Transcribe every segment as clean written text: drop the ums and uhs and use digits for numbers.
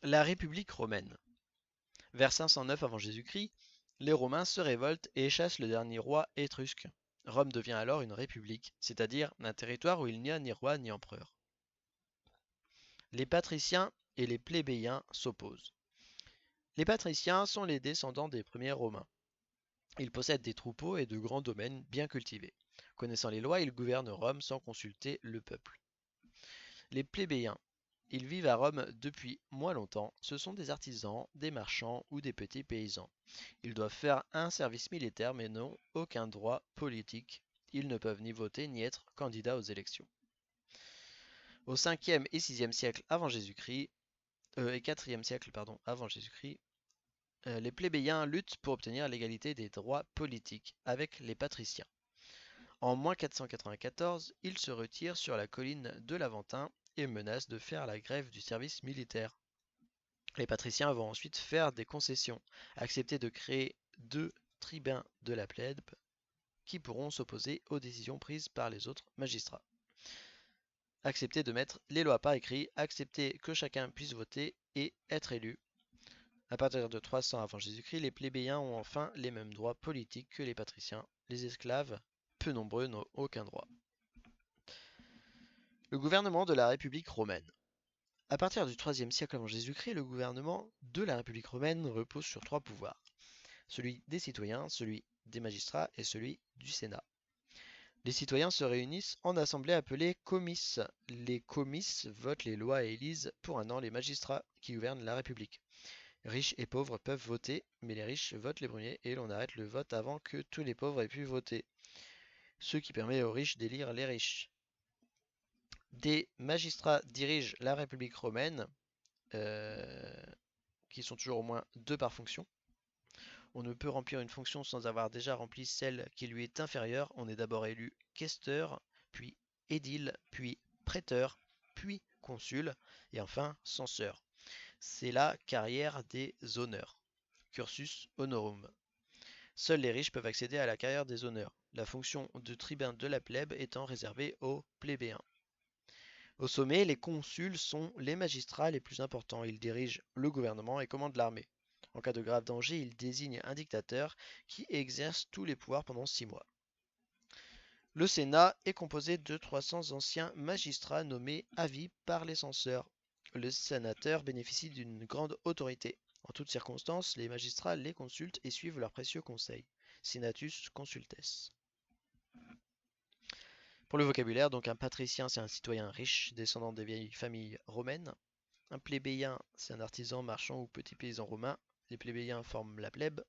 La République romaine. Vers 509 avant Jésus-Christ, les Romains se révoltent et chassent le dernier roi étrusque. Rome devient alors une république, c'est-à-dire un territoire où il n'y a ni roi ni empereur. Les patriciens et les plébéiens s'opposent. Les patriciens sont les descendants des premiers Romains. Ils possèdent des troupeaux et de grands domaines bien cultivés. Connaissant les lois, ils gouvernent Rome sans consulter le peuple. Les plébéiens. Ils vivent à Rome depuis moins longtemps. Ce sont des artisans, des marchands ou des petits paysans. Ils doivent faire un service militaire mais n'ont aucun droit politique. Ils ne peuvent ni voter ni être candidats aux élections. Au 5e et 6e siècle avant Jésus-Christ, et 4e siècle pardon, avant Jésus-Christ, les plébéiens luttent pour obtenir l'égalité des droits politiques avec les patriciens. En moins 494, ils se retirent sur la colline de l'Aventin et menacent de faire la grève du service militaire. Les patriciens vont ensuite faire des concessions, accepter de créer 2 tribuns de la plèbe qui pourront s'opposer aux décisions prises par les autres magistrats. Accepter de mettre les lois par écrit, accepter que chacun puisse voter et être élu. À partir de 300 avant Jésus-Christ, les plébéiens ont enfin les mêmes droits politiques que les patriciens. Les esclaves, peu nombreux, n'ont aucun droit. Le gouvernement de la République romaine. À partir du IIIe siècle avant Jésus-Christ, le gouvernement de la République romaine repose sur 3 pouvoirs. Celui des citoyens, celui des magistrats et celui du Sénat. Les citoyens se réunissent en assemblée appelée comices. Les comices votent les lois et élisent pour un an les magistrats qui gouvernent la République. Riches et pauvres peuvent voter, mais les riches votent les premiers et l'on arrête le vote avant que tous les pauvres aient pu voter, ce qui permet aux riches d'élire les riches. Des magistrats dirigent la République romaine, qui sont toujours au moins 2 par fonction. On ne peut remplir une fonction sans avoir déjà rempli celle qui lui est inférieure. On est d'abord élu questeur, puis édile, puis préteur, puis consul, et enfin censeur. C'est la carrière des honneurs, cursus honorum. Seuls les riches peuvent accéder à la carrière des honneurs, la fonction de tribun de la plèbe étant réservée aux plébéiens. Au sommet, les consuls sont les magistrats les plus importants. Ils dirigent le gouvernement et commandent l'armée. En cas de grave danger, ils désignent un dictateur qui exerce tous les pouvoirs pendant 6 mois. Le Sénat est composé de 300 anciens magistrats nommés à vie par les censeurs. Le sénateur bénéficie d'une grande autorité. En toutes circonstances, les magistrats les consultent et suivent leurs précieux conseils. Senatus consultes. Pour le vocabulaire, donc un patricien, c'est un citoyen riche, descendant des vieilles familles romaines. Un plébéien, c'est un artisan, marchand ou petit paysan romain. Les plébéiens forment la plèbe.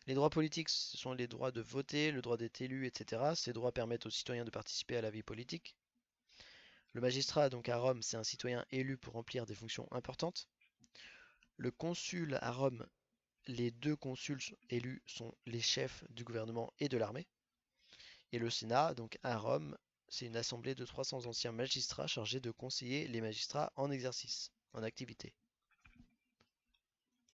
Les droits politiques, ce sont les droits de voter, le droit d'être élu, etc. Ces droits permettent aux citoyens de participer à la vie politique. Le magistrat, donc à Rome, c'est un citoyen élu pour remplir des fonctions importantes. Le consul à Rome, les 2 consuls élus sont les chefs du gouvernement et de l'armée. Et le Sénat, donc à Rome, c'est une assemblée de 300 anciens magistrats chargés de conseiller les magistrats en exercice, en activité.